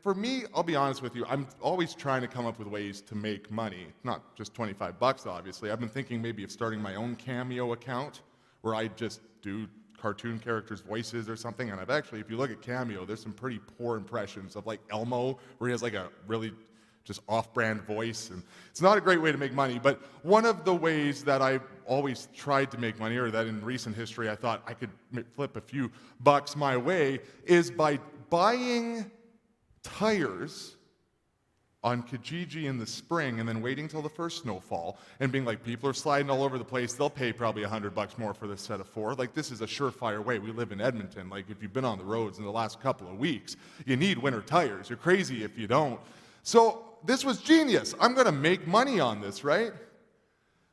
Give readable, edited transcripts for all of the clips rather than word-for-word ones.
for me, I'll be honest with you, I'm always trying to come up with ways to make money. Not just 25 bucks, obviously. I've been thinking maybe of starting my own Cameo account where I just do cartoon characters' voices or something. And I've actually, if you look at Cameo, there's some pretty poor impressions of like Elmo, where he has like a really just off-brand voice. And it's not a great way to make money, but one of the ways that I've always tried to make money, or that in recent history I thought I could flip a few bucks my way, is by buying tires on Kijiji in the spring and then waiting till the first snowfall and being like, people are sliding all over the place, they'll pay probably $100 more for this set of 4. Like, this is a surefire way. We live in Edmonton. Like, if you've been on the roads in the last couple of weeks, you need winter tires. You're crazy if you don't. So this was genius. I'm going to make money on this, right?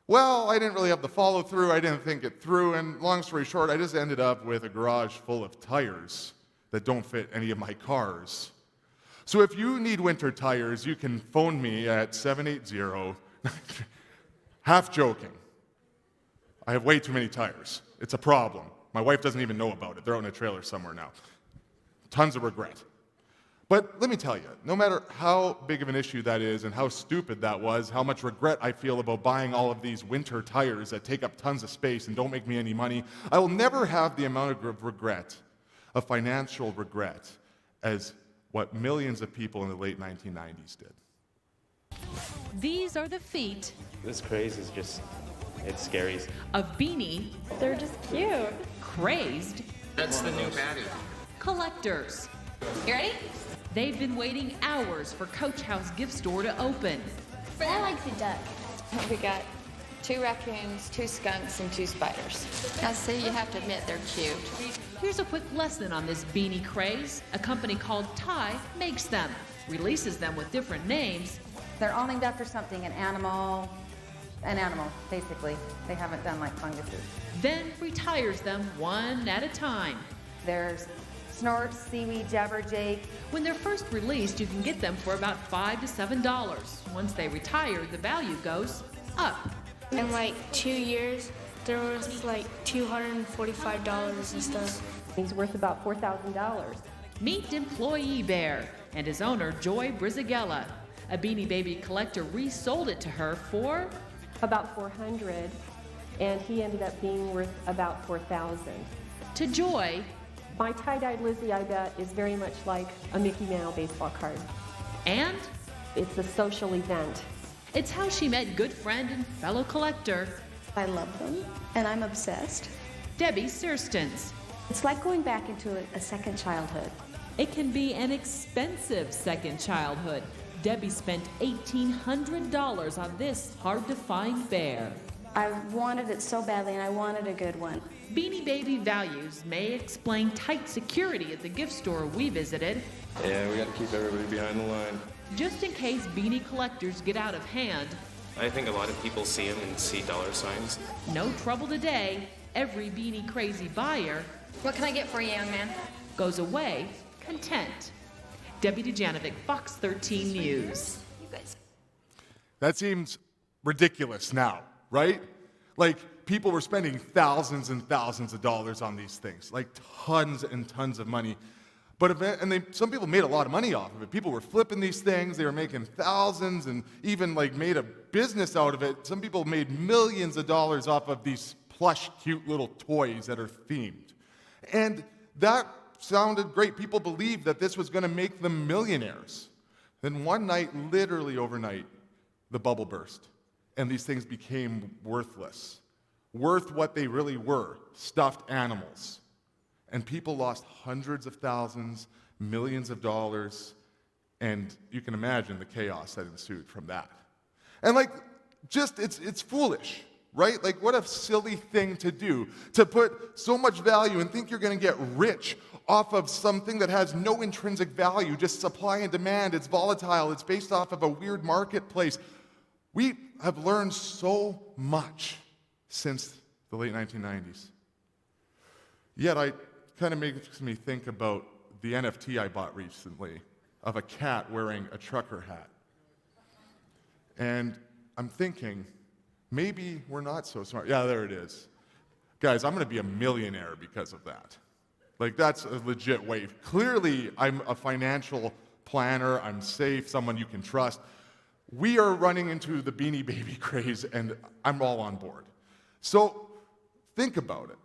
Well, I didn't really have the follow through. I didn't think it through. And long story short, I just ended up with a garage full of tires that don't fit any of my cars. So if you need winter tires, you can phone me at 780, half joking. I have way too many tires. It's a problem. My wife doesn't even know about it. They're out in a trailer somewhere now. Tons of regret. But let me tell you, no matter how big of an issue that is and how stupid that was, how much regret I feel about buying all of these winter tires that take up tons of space and don't make me any money, I will never have the amount of regret, of financial regret, as what millions of people in the late 1990s did. These are the feet. This craze is just, it's scary. Of Beanie. They're just cute. Crazed. That's the new baddie. Collectors. You ready? They've been waiting hours for Coach House Gift Store to open. I like the duck. We got 2 raccoons, 2 skunks, and 2 spiders. Now see, you have to admit they're cute. Here's a quick lesson on this beanie craze. A company called Ty makes them, releases them with different names. They're all named after something, an animal, basically. They haven't done like funguses. Then retires them one at a time. There's Snorts, Seaweed, Jabberjake. When they're first released, you can get them for about $5 to $7. Once they retire, the value goes up. In like 2 years, they're worth like $245 and stuff. He's worth about $4,000. Meet Employee Bear and his owner, Joy Brizagella. A Beanie Baby collector resold it to her for About $400, and he ended up being worth about $4,000. to Joy. My tie-dyed Lizzie, I bet, is very much like a Mickey Mouse baseball card. And It's a social event. it's how she met good friend and fellow collector, I love them, and I'm obsessed. Debbie Sirstens. It's like going back into a second childhood. It can be an expensive second childhood. Debbie spent $1,800 on this hard-to-find bear. I wanted it so badly, and I wanted a good one. Beanie Baby values may explain tight security at the gift store we visited. Yeah, we gotta keep everybody behind the line. Just in case beanie collectors get out of hand, I think a lot of people see him and see dollar signs. no trouble today. Every beanie crazy buyer What can I get for you, young man? goes away content. Debbie Dujanovic, Fox 13 News. That seems ridiculous now, right? Like, people were spending thousands and thousands of dollars on these things, like tons and tons of money. But some people made a lot of money off of it. People were flipping these things. They were making thousands and even like made a business out of it. Some people made millions of dollars off of these plush, cute little toys that are themed. And that sounded great. People believed that this was going to make them millionaires. Then one night, literally overnight, the bubble burst. And these things became worthless. Worth what they really were, stuffed animals. And people lost hundreds of thousands, millions of dollars, and you can imagine the chaos that ensued from that. And like, just, it's foolish, right? Like, what a silly thing to do, to put so much value and think you're gonna get rich off of something that has no intrinsic value, just supply and demand. It's volatile, it's based off of a weird marketplace. We have learned so much since the late 1990s. Yet it kind of makes me think about the NFT I bought recently of a cat wearing a trucker hat. And I'm thinking, maybe we're not so smart. Yeah, there it is. Guys, I'm gonna be a millionaire because of that. Like, that's a legit way. Clearly, I'm a financial planner, I'm safe, someone you can trust. We are running into the Beanie Baby craze, and I'm all on board. So think about it.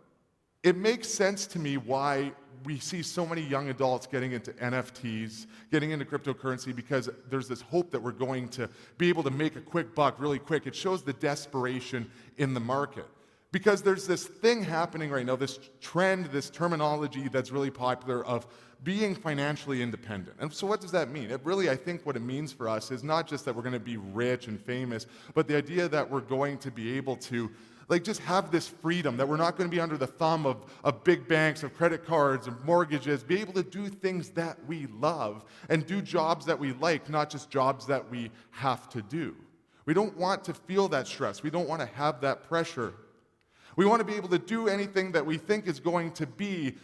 It makes sense to me why we see so many young adults getting into NFTs, getting into cryptocurrency, because there's this hope that we're going to be able to make a quick buck really quick. It shows the desperation in the market. Because there's this thing happening right now, this trend, this terminology that's really popular of being financially independent. And so what does that mean? I think what it means for us is not just that we're going to be rich and famous, but the idea that we're going to be able to just have this freedom, that we're not going to be under the thumb of big banks, of credit cards, of mortgages, be able to do things that we love and do jobs that we like, not just jobs that we have to do. We don't want to feel that stress. We don't want to have that pressure. We want to be able to do anything that we think is going to be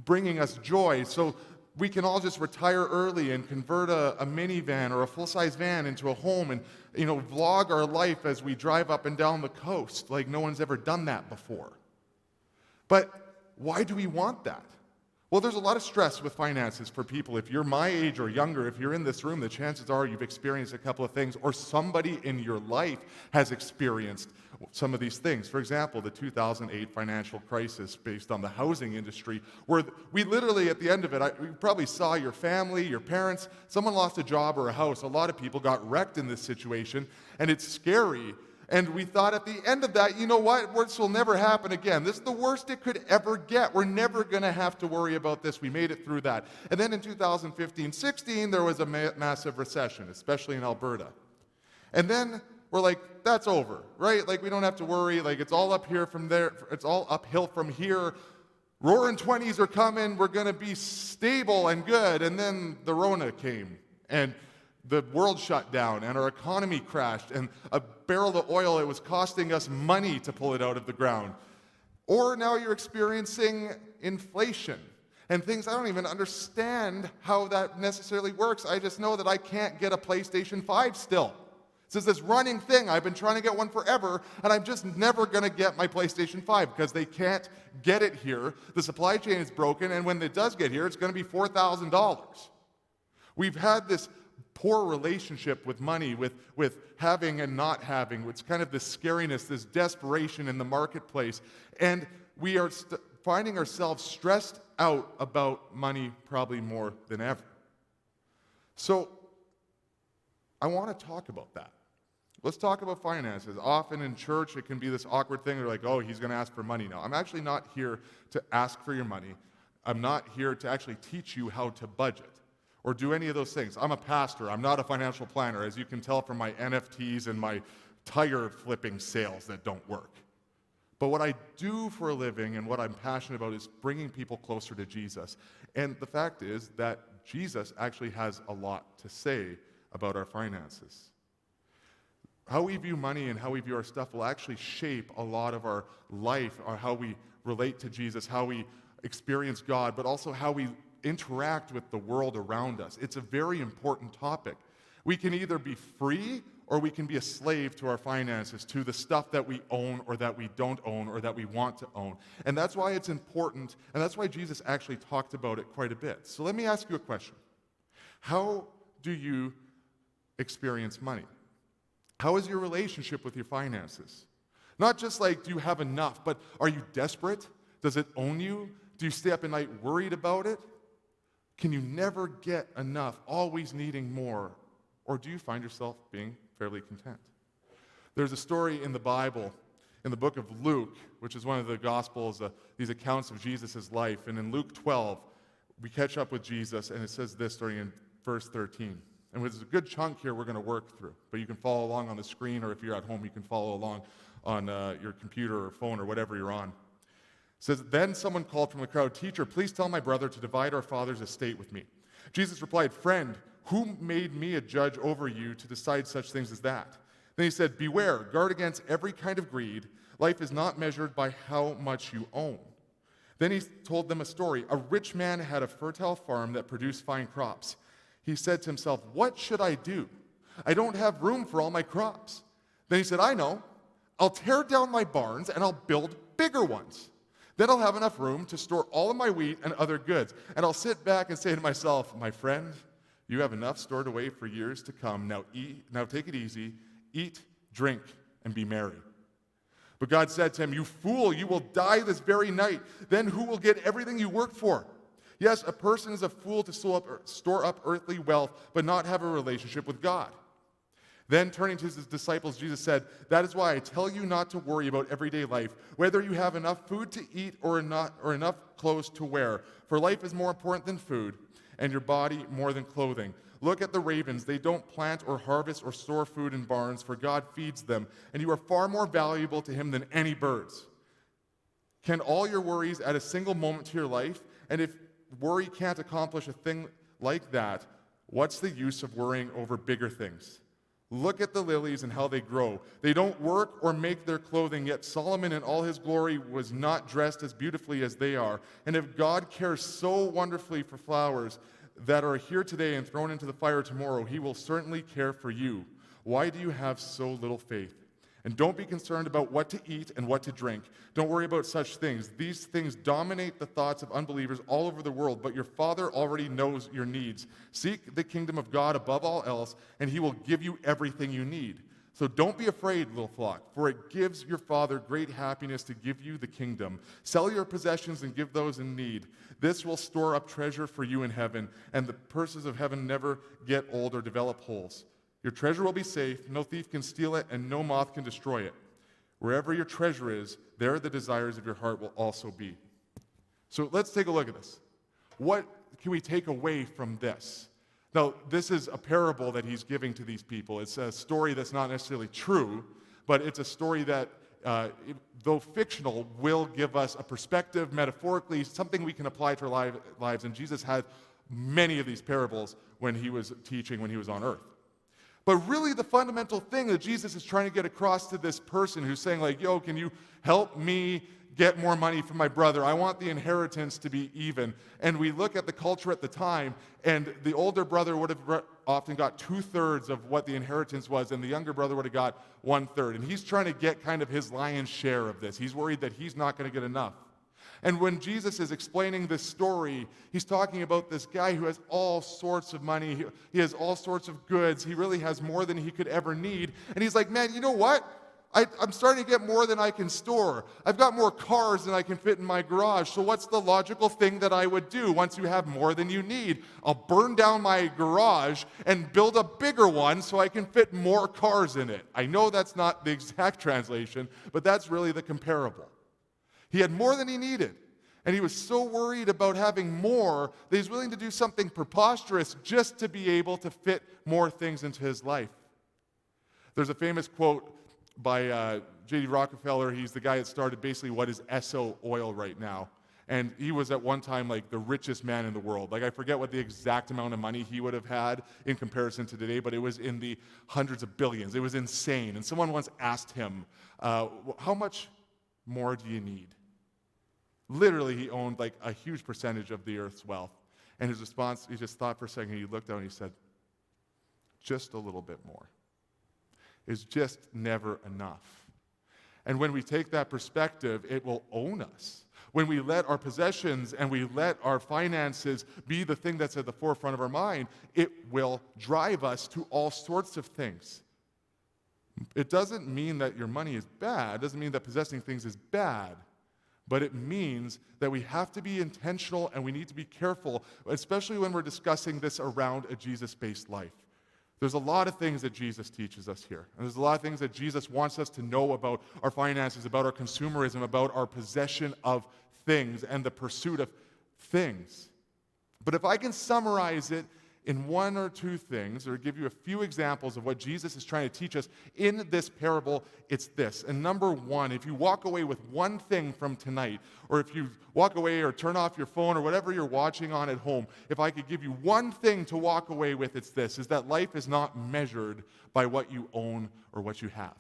bringing us joy. So we can all just retire early and convert a minivan or a full-size van into a home and vlog our life as we drive up and down the coast like no one's ever done that before. But why do we want that? Well, there's a lot of stress with finances for people. If you're my age or younger, if you're in this room, the chances are you've experienced a couple of things, or somebody in your life has experienced some of these things. For example, the 2008 financial crisis based on the housing industry, where we literally, at the end of it, you probably saw your family, your parents, someone lost a job or a house. A lot of people got wrecked in this situation, and it's scary. And we thought at the end of that, you know what, this will never happen again. This is the worst it could ever get. We're never going to have to worry about this. We made it through that. And then in 2015-16, there was a massive recession, especially in Alberta. And then we're like, that's over, right? Like, we don't have to worry. Like, it's all up here from there. It's all uphill from here. Roaring 20s are coming. We're going to be stable and good. And then the Rona came, and the world shut down, and our economy crashed, and a barrel of oil, it was costing us money to pull it out of the ground. Or now you're experiencing inflation and things. I don't even understand how that necessarily works. I just know that I can't get a PlayStation 5 still. It's this running thing. I've been trying to get one forever, and I'm just never going to get my PlayStation 5 because they can't get it here. The supply chain is broken, and when it does get here, it's going to be $4,000. We've had this poor relationship with money, with having and not having. It's kind of this scariness, this desperation in the marketplace. And we are finding ourselves stressed out about money probably more than ever. So I want to talk about that. Let's talk about finances. Often in church, it can be this awkward thing. They're like, oh, he's going to ask for money now. I'm actually not here to ask for your money. I'm not here to actually teach you how to budget or do any of those things. I'm a pastor. I'm not a financial planner, as you can tell from my NFTs and my tire flipping sales that don't work. But what I do for a living and what I'm passionate about is bringing people closer to Jesus. And the fact is that Jesus actually has a lot to say about our finances. How we view money and how we view our stuff will actually shape a lot of our life, or how we relate to Jesus, how we experience God, but also how we interact with the world around us. It's a very important topic. We can either be free or we can be a slave to our finances, to the stuff that we own or that we don't own or that we want to own. And that's why it's important, and that's why Jesus actually talked about it quite a bit. So let me ask you a question. How do you experience money? How is your relationship with your finances? Not just like, do you have enough, but are you desperate? Does it own you? Do you stay up at night worried about it? Can you never get enough, always needing more? Or do you find yourself being fairly content? There's a story in the Bible, in the book of Luke, which is one of the Gospels, these accounts of Jesus' life. And in Luke 12, we catch up with Jesus, and it says this starting in verse 13. And there's a good chunk here we're going to work through. But you can follow along on the screen, or if you're at home, you can follow along on your computer or phone or whatever you're on. It says, then someone called from the crowd, "Teacher, please tell my brother to divide our father's estate with me." Jesus replied, "Friend, who made me a judge over you to decide such things as that?" Then he said, "Beware, guard against every kind of greed. Life is not measured by how much you own." Then he told them a story. A rich man had a fertile farm that produced fine crops. He said to himself, "What should I do? I don't have room for all my crops." Then he said, "I know. I'll tear down my barns and I'll build bigger ones. Then I'll have enough room to store all of my wheat and other goods. And I'll sit back and say to myself, my friend, You have enough stored away for years to come. Now take it easy, eat, drink, and be merry. But God said to him, you fool, you will die this very night. Then who will get everything you worked for? Yes, a person is a fool to store up earthly wealth, but not have a relationship with God. Then turning to his disciples, Jesus said, that is why I tell you not to worry about everyday life, whether you have enough food to eat or enough clothes to wear. For life is more important than food, and your body more than clothing. Look at the ravens. They don't plant or harvest or store food in barns, for God feeds them, and you are far more valuable to him than any birds. Can all your worries add a single moment to your life? And if worry can't accomplish a thing like that, what's the use of worrying over bigger things? Look at the lilies and how they grow. They don't work or make their clothing, yet Solomon in all his glory was not dressed as beautifully as they are. And if God cares so wonderfully for flowers that are here today and thrown into the fire tomorrow, he will certainly care for you. Why do you have so little faith? And don't be concerned about what to eat and what to drink. Don't worry about such things. These things dominate the thoughts of unbelievers all over the world, but your Father already knows your needs. Seek the kingdom of God above all else, and he will give you everything you need. So don't be afraid, little flock, for it gives your Father great happiness to give you the kingdom. Sell your possessions and give those in need. This will store up treasure for you in heaven, and the purses of heaven never get old or develop holes. Your treasure will be safe, no thief can steal it, and no moth can destroy it. Wherever your treasure is, there the desires of your heart will also be. So let's take a look at this. What can we take away from this? Now, this is a parable that he's giving to these people. It's a story that's not necessarily true, but it's a story that, though fictional, will give us a perspective, metaphorically, something we can apply to our lives. And Jesus had many of these parables when he was teaching, when he was on earth. But really the fundamental thing that Jesus is trying to get across to this person who's saying like, yo, can you help me get more money from my brother? I want the inheritance to be even. And we look at the culture at the time, and the older brother would have often got 2/3 of what the inheritance was, and the younger brother would have got 1/3. And he's trying to get kind of his lion's share of this. He's worried that he's not going to get enough. And when Jesus is explaining this story, he's talking about this guy who has all sorts of money. He has all sorts of goods. He really has more than he could ever need. And he's like, man, you know what? I'm starting to get more than I can store. I've got more cars than I can fit in my garage. So what's the logical thing that I would do once you have more than you need? I'll burn down my garage and build a bigger one so I can fit more cars in it. I know that's not the exact translation, but that's really the comparable. He had more than he needed, and he was so worried about having more that he's willing to do something preposterous just to be able to fit more things into his life. There's a famous quote by J.D. Rockefeller. He's the guy that started basically what is Esso Oil right now, and he was at one time like the richest man in the world. Like I forget what the exact amount of money he would have had in comparison to today, but it was in the hundreds of billions. It was insane, and someone once asked him, how much more do you need? Literally, he owned like a huge percentage of the earth's wealth. And his response, he just thought for a second, he looked down and he said, just a little bit more. It's just never enough. And when we take that perspective, it will own us. When we let our possessions and we let our finances be the thing that's at the forefront of our mind, it will drive us to all sorts of things. It doesn't mean that your money is bad. It doesn't mean that possessing things is bad. But it means that we have to be intentional and we need to be careful, especially when we're discussing this around a Jesus-based life. There's a lot of things that Jesus teaches us here. And there's a lot of things that Jesus wants us to know about our finances, about our consumerism, about our possession of things and the pursuit of things. But if I can summarize it in one or two things, or give you a few examples of what Jesus is trying to teach us in this parable, it's this. And number one, if you walk away with one thing from tonight, or if you walk away or turn off your phone or whatever you're watching on at home, if I could give you one thing to walk away with, it's this, is that life is not measured by what you own or what you have.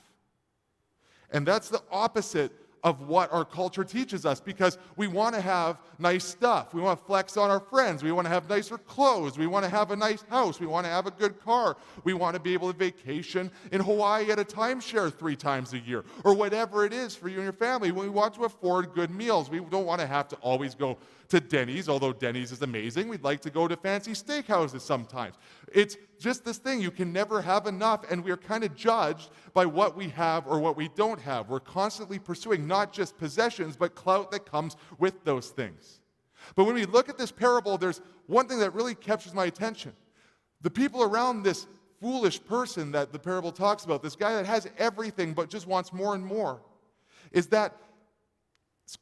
And that's the opposite of what our culture teaches us, because we want to have nice stuff. We want to flex on our friends. We want to have nicer clothes. We want to have a nice house. We want to have a good car. We want to be able to vacation in Hawaii at a timeshare 3 times a year, or whatever it is for you and your family. We want to afford good meals. We don't want to have to always go to Denny's, although Denny's is amazing. We'd like to go to fancy steakhouses sometimes. It's just this thing. You can never have enough, and we're kind of judged by what we have or what we don't have. We're constantly pursuing not just possessions, but clout that comes with those things. But when we look at this parable, there's one thing that really captures my attention. The people around this foolish person that the parable talks about, this guy that has everything but just wants more and more, is that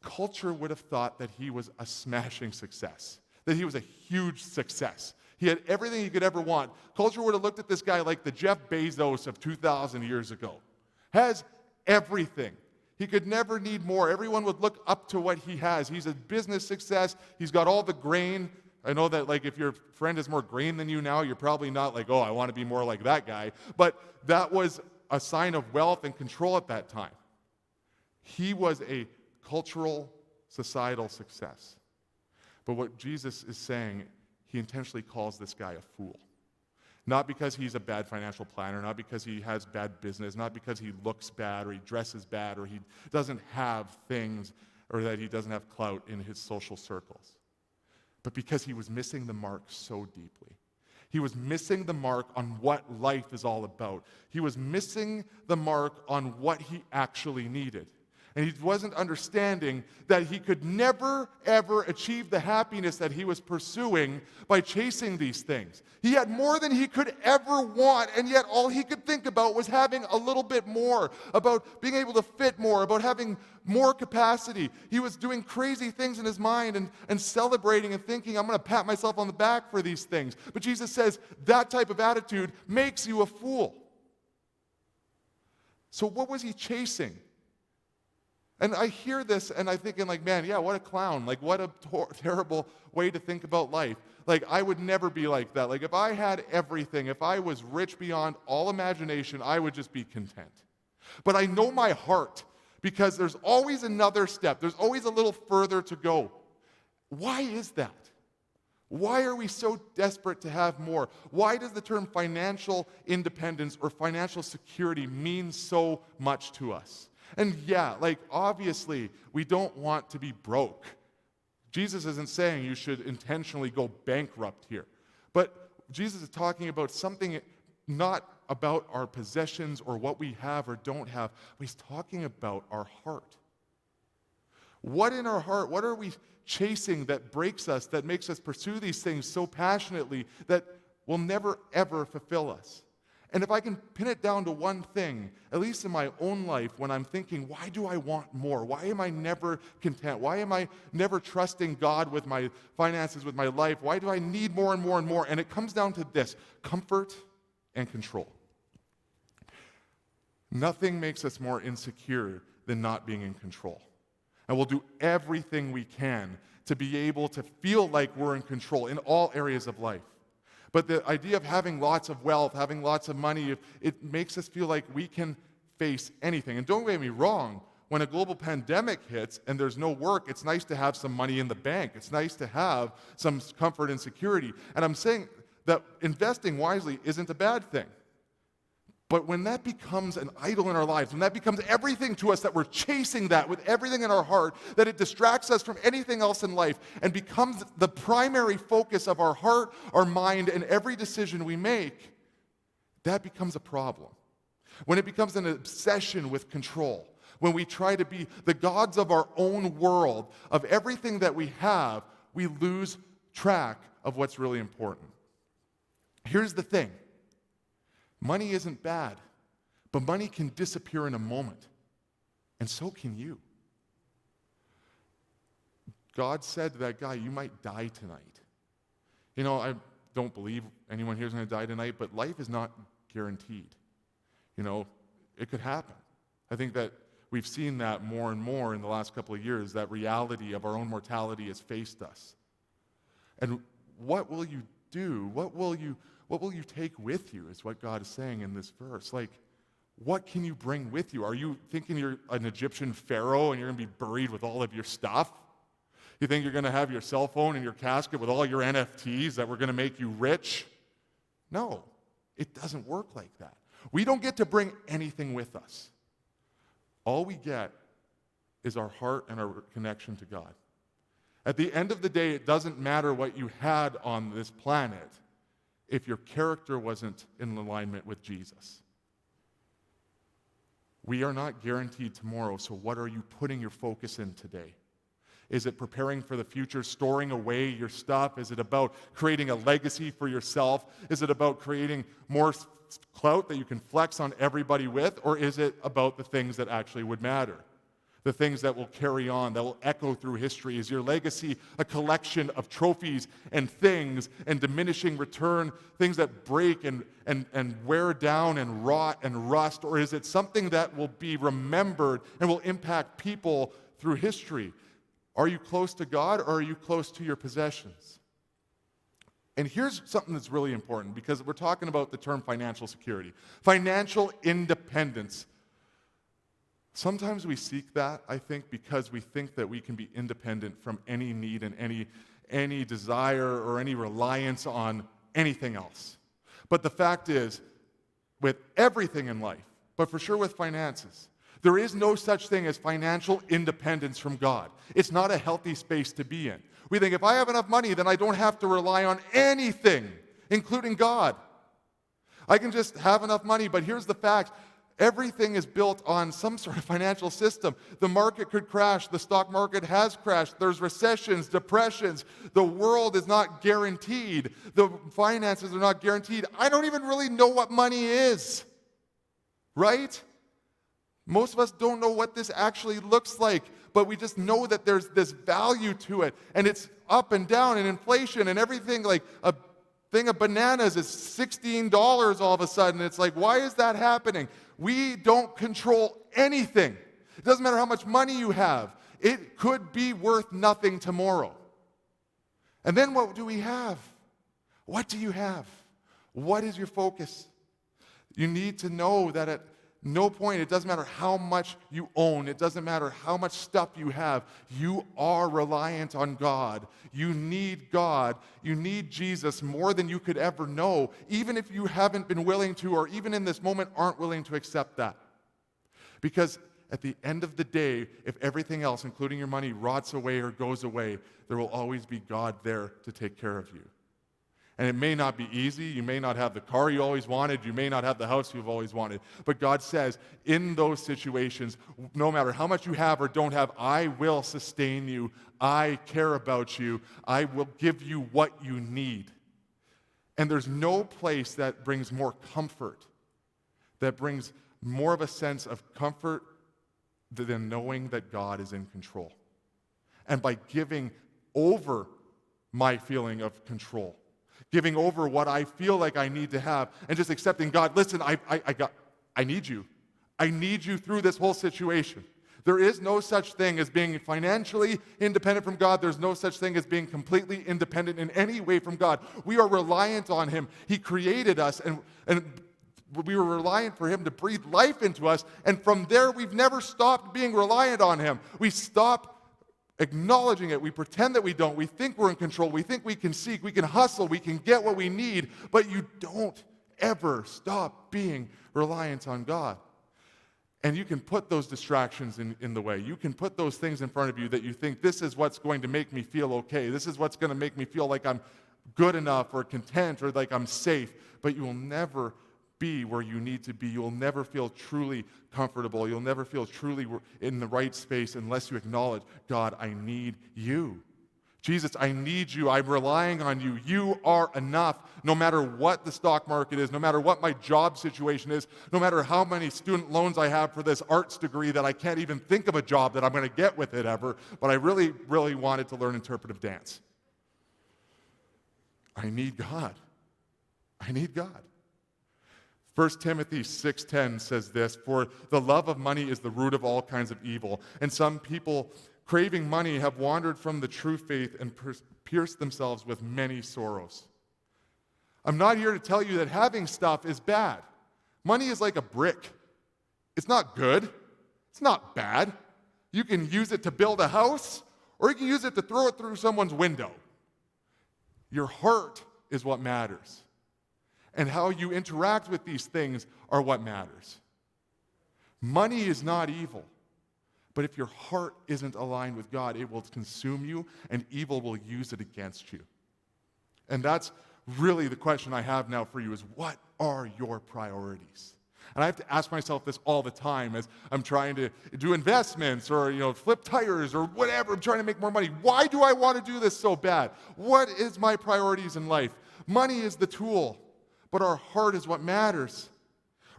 culture would have thought that he was a smashing success, that he was a huge success. He had everything he could ever want. Culture would have looked at this guy like the Jeff Bezos of 2,000 years ago. Has everything. He could never need more. Everyone would look up to what he has. He's a business success. He's got all the grain. I know that if your friend has more grain than you now, you're probably not like, oh, I want to be more like that guy. But that was a sign of wealth and control at that time. He was a cultural, societal success. But what Jesus is saying, he intentionally calls this guy a fool. Not because he's a bad financial planner, not because he has bad business, not because he looks bad or he dresses bad or he doesn't have things or that he doesn't have clout in his social circles, but because he was missing the mark so deeply. He was missing the mark on what life is all about. He was missing the mark on what he actually needed. And he wasn't understanding that he could never, ever achieve the happiness that he was pursuing by chasing these things. He had more than he could ever want, and yet all he could think about was having a little bit more, about being able to fit more, about having more capacity. He was doing crazy things in his mind and celebrating and thinking, I'm going to pat myself on the back for these things. But Jesus says that type of attitude makes you a fool. So what was he chasing? And I hear this and I'm thinking man, yeah, what a clown. What a terrible way to think about life. I would never be like that. If I had everything, if I was rich beyond all imagination, I would just be content. But I know my heart, because there's always another step. There's always a little further to go. Why is that? Why are we so desperate to have more? Why does the term financial independence or financial security mean so much to us? And yeah, obviously, we don't want to be broke. Jesus isn't saying you should intentionally go bankrupt here. But Jesus is talking about something not about our possessions or what we have or don't have, but he's talking about our heart. What in our heart, what are we chasing that breaks us, that makes us pursue these things so passionately that will never, ever fulfill us? And if I can pin it down to one thing, at least in my own life, when I'm thinking, why do I want more? Why am I never content? Why am I never trusting God with my finances, with my life? Why do I need more and more and more? And it comes down to this: comfort and control. Nothing makes us more insecure than not being in control. And we'll do everything we can to be able to feel like we're in control in all areas of life. But the idea of having lots of wealth, having lots of money, it makes us feel like we can face anything. And don't get me wrong, when a global pandemic hits and there's no work, it's nice to have some money in the bank. It's nice to have some comfort and security. And I'm saying that investing wisely isn't a bad thing. But when that becomes an idol in our lives, when that becomes everything to us, that we're chasing that with everything in our heart, that it distracts us from anything else in life and becomes the primary focus of our heart, our mind, and every decision we make, that becomes a problem. When it becomes an obsession with control, when we try to be the gods of our own world, of everything that we have, we lose track of what's really important. Here's the thing. Money isn't bad, but money can disappear in a moment, and so can you. God said to that guy, you might die tonight. I don't believe anyone here is going to die tonight, but life is not guaranteed. It could happen. I think that we've seen that more and more in the last couple of years, that reality of our own mortality has faced us. And what will you do? What will you take with you is what God is saying in this verse. what can you bring with you? Are you thinking you're an Egyptian pharaoh and you're going to be buried with all of your stuff? You think you're going to have your cell phone in your casket with all your NFTs that were going to make you rich? No, it doesn't work like that. We don't get to bring anything with us. All we get is our heart and our connection to God. At the end of the day, it doesn't matter what you had on this planet if your character wasn't in alignment with Jesus. We are not guaranteed tomorrow, so what are you putting your focus in today? Is it preparing for the future, storing away your stuff? Is it about creating a legacy for yourself? Is it about creating more clout that you can flex on everybody with? Or is it about the things that actually would matter? The things that will carry on, that will echo through history? Is your legacy a collection of trophies and things and diminishing return, things that break and wear down and rot and rust? Or is it something that will be remembered and will impact people through history? Are you close to God, or are you close to your possessions? And here's something that's really important, because we're talking about the term financial security. Financial independence. Sometimes we seek that, I think, because we think that we can be independent from any need and any desire or any reliance on anything else. But the fact is, with everything in life, but for sure with finances, there is no such thing as financial independence from God. It's not a healthy space to be in. We think if I have enough money, then I don't have to rely on anything, including God. I can just have enough money, but here's the fact. Everything is built on some sort of financial system. The market could crash. The stock market has crashed. There's recessions, depressions. The world is not guaranteed. The finances are not guaranteed. I don't even really know what money is, right? Most of us don't know what this actually looks like, but we just know that there's this value to it, and it's up and down, and inflation, and everything. Like a thing of bananas is $16 all of a sudden. It's like, why is that happening? We don't control anything. It doesn't matter how much money you have. It could be worth nothing tomorrow. And then what do we have? What do you have? What is your focus? You need to know that at no point, it doesn't matter how much you own, it doesn't matter how much stuff you have, you are reliant on God. You need God. You need Jesus more than you could ever know, even if you haven't been willing to, or even in this moment aren't willing to accept that. Because at the end of the day, if everything else, including your money, rots away or goes away, there will always be God there to take care of you. And it may not be easy. You may not have the car you always wanted. You may not have the house you've always wanted. But God says, in those situations, no matter how much you have or don't have, I will sustain you. I care about you. I will give you what you need. And there's no place that brings more comfort, that brings more of a sense of comfort than knowing that God is in control. And by giving over my feeling of control, giving over what I feel like I need to have, and just accepting, God, listen, I need you. I need you through this whole situation. There is no such thing as being financially independent from God. There's no such thing as being completely independent in any way from God. We are reliant on Him. He created us, and we were reliant for Him to breathe life into us, and from there, we've never stopped being reliant on Him. We stop acknowledging it. We pretend that we don't. We think we're in control. We think we can seek. We can hustle. We can get what we need. But you don't ever stop being reliant on God. And you can put those distractions in the way. You can put those things in front of you that you think, this is what's going to make me feel okay. This is what's going to make me feel like I'm good enough or content or like I'm safe. But you will never be where you need to be. You'll never feel truly comfortable. You'll never feel truly in the right space unless you acknowledge, God, I need you. Jesus, I need you. I'm relying on you. You are enough. No matter what the stock market is, no matter what my job situation is, no matter how many student loans I have for this arts degree that I can't even think of a job that I'm going to get with it ever, but I really, really wanted to learn interpretive dance. I need God. I need God. 1 Timothy 6:10 says this, for the love of money is the root of all kinds of evil, and some people craving money have wandered from the true faith and pierced themselves with many sorrows. I'm not here to tell you that having stuff is bad. Money is like a brick. It's not good. It's not bad. You can use it to build a house, or you can use it to throw it through someone's window. Your heart is what matters. And how you interact with these things are what matters. Money is not evil. But if your heart isn't aligned with God, it will consume you, and evil will use it against you. And that's really the question I have now for you is, what are your priorities? And I have to ask myself this all the time as I'm trying to do investments or, flip tires or whatever. I'm trying to make more money. Why do I want to do this so bad? What is my priorities in life? Money is the tool, but our heart is what matters.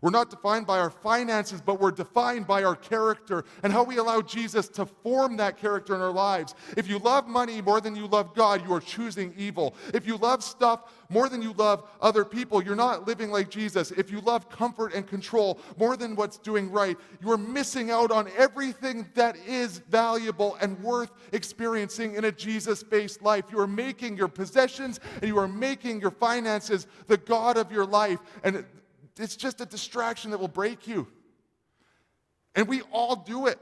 We're not defined by our finances, but we're defined by our character and how we allow Jesus to form that character in our lives. If you love money more than you love God, you are choosing evil. If you love stuff more than you love other people, you're not living like Jesus. If you love comfort and control more than what's doing right, you are missing out on everything that is valuable and worth experiencing in a Jesus-based life. You are making your possessions and you are making your finances the God of your life. And it's just a distraction that will break you. And we all do it.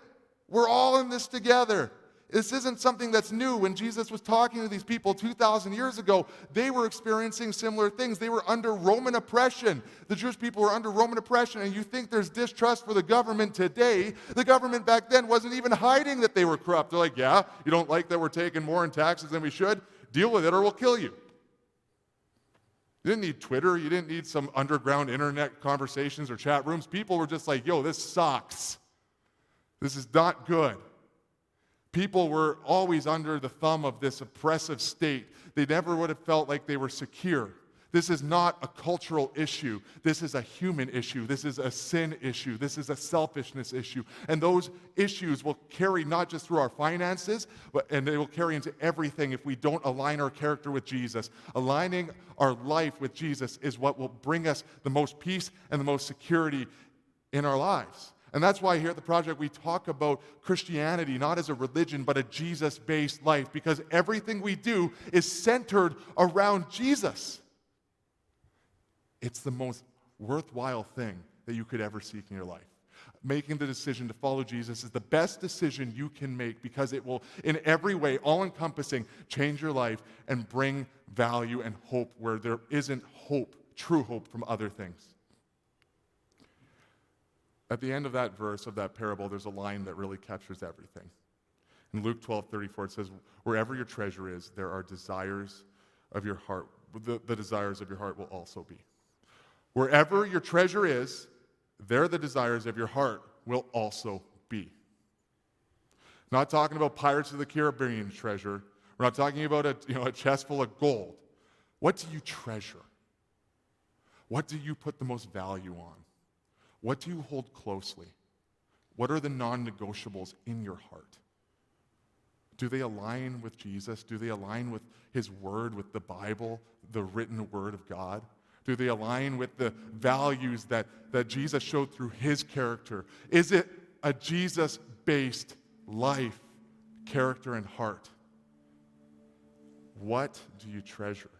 We're all in this together. This isn't something that's new. When Jesus was talking to these people 2,000 years ago, they were experiencing similar things. They were under Roman oppression. The Jewish people were under Roman oppression, and you think there's distrust for the government today. The government back then wasn't even hiding that they were corrupt. They're like, yeah, you don't like that we're taking more in taxes than we should? Deal with it or we'll kill you. You didn't need Twitter. You didn't need some underground internet conversations or chat rooms. People were just like, yo, this sucks. This is not good. People were always under the thumb of this oppressive state. They never would have felt like they were secure. This is not a cultural issue. This is a human issue. This is a sin issue. This is a selfishness issue. And those issues will carry not just through our finances, and they will carry into everything if we don't align our character with Jesus. Aligning our life with Jesus is what will bring us the most peace and the most security in our lives. And that's why here at the Project we talk about Christianity not as a religion but a Jesus-based life, because everything we do is centered around Jesus. It's the most worthwhile thing that you could ever seek in your life. Making the decision to follow Jesus is the best decision you can make, because it will, in every way, all-encompassing, change your life and bring value and hope where there isn't hope, true hope from other things. At the end of that verse, of that parable, there's a line that really captures everything. In Luke 12:34, it says, wherever your treasure is, there are desires of your heart. The desires of your heart will also be. Wherever your treasure is, there the desires of your heart will also be. Not talking about Pirates of the Caribbean treasure. We're not talking about a chest full of gold. What do you treasure? What do you put the most value on? What do you hold closely? What are the non-negotiables in your heart? Do they align with Jesus? Do they align with His Word, with the Bible, the written Word of God? Do they align with the values that Jesus showed through His character? Is it a Jesus-based life, character, and heart? What do you treasure?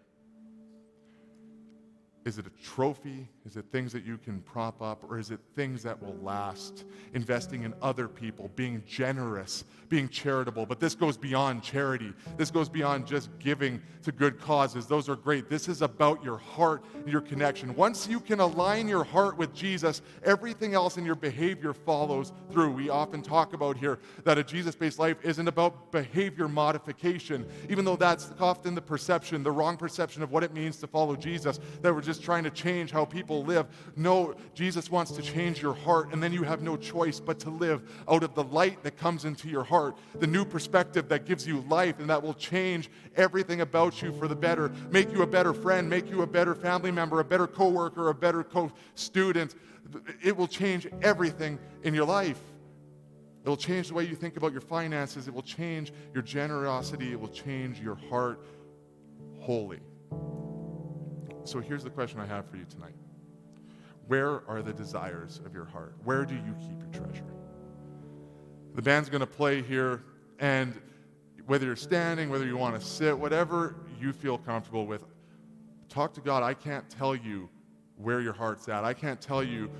Is it a trophy? Is it things that you can prop up? Or is it things that will last? Investing in other people, being generous, being charitable. But this goes beyond charity. This goes beyond just giving to good causes. Those are great. This is about your heart and your connection. Once you can align your heart with Jesus, everything else in your behavior follows through. We often talk about here that a Jesus-based life isn't about behavior modification, even though that's often the perception, the wrong perception of what it means to follow Jesus, that we're just trying to change how people live. No, Jesus wants to change your heart, and then you have no choice but to live out of the light that comes into your heart, the new perspective that gives you life, and that will change everything about you for the better, make you a better friend, make you a better family member, a better coworker, a better co-student. It will change everything in your life. It will change the way you think about your finances. It will change your generosity. It will change your heart wholly. So here's the question I have for you tonight. Where are the desires of your heart? Where do you keep your treasure? The band's going to play here, and whether you're standing, whether you want to sit, whatever you feel comfortable with, talk to God. I can't tell you where your heart's at. I can't tell you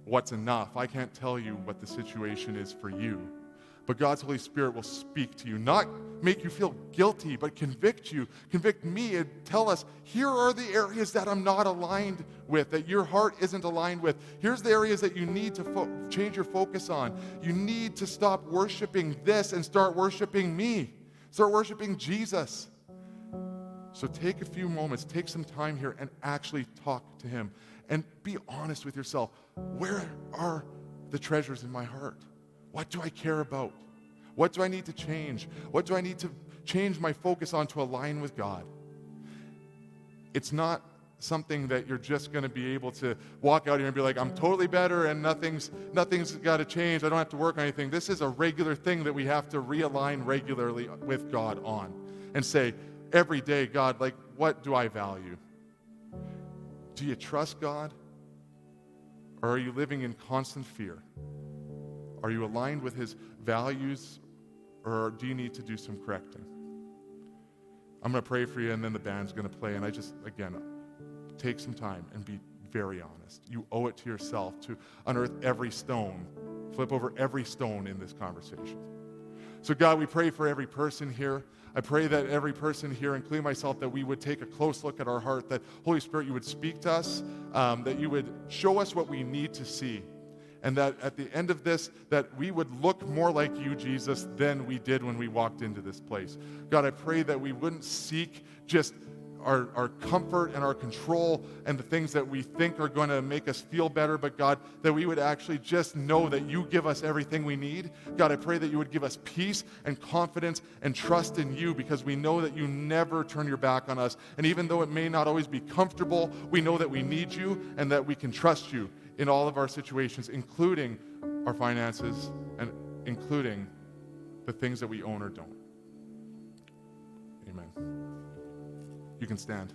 what's enough. I can't tell you what the situation is for you. But God's Holy Spirit will speak to you, not make you feel guilty, but convict you, convict me, and tell us, here are the areas that I'm not aligned with, that your heart isn't aligned with. Here's the areas that you need to change your focus on. You need to stop worshiping this and start worshiping me. Start worshiping Jesus. So take a few moments, take some time here and actually talk to him. And be honest with yourself. Where are the treasures in my heart? What do I care about? What do I need to change? What do I need to change my focus on to align with God? It's not something that you're just going to be able to walk out here and be like, I'm totally better and nothing's got to change. I don't have to work on anything. This is a regular thing that we have to realign regularly with God on and say, every day, God, like, what do I value? Do you trust God? Or are you living in constant fear? Are you aligned with his values, or do you need to do some correcting? I'm going to pray for you, and then the band's going to play, and I just, again, take some time and be very honest. You owe it to yourself to unearth every stone, flip over every stone in this conversation. So God, we pray for every person here. I pray that every person here, including myself, that we would take a close look at our heart, that Holy Spirit, you would speak to us, that you would show us what we need to see, and that at the end of this, that we would look more like you, Jesus, than we did when we walked into this place. God, I pray that we wouldn't seek just our comfort and our control and the things that we think are going to make us feel better, but God, that we would actually just know that you give us everything we need. God, I pray that you would give us peace and confidence and trust in you, because we know that you never turn your back on us. And even though it may not always be comfortable, we know that we need you and that we can trust you in all of our situations, including our finances and including the things that we own or don't. Amen. You can stand.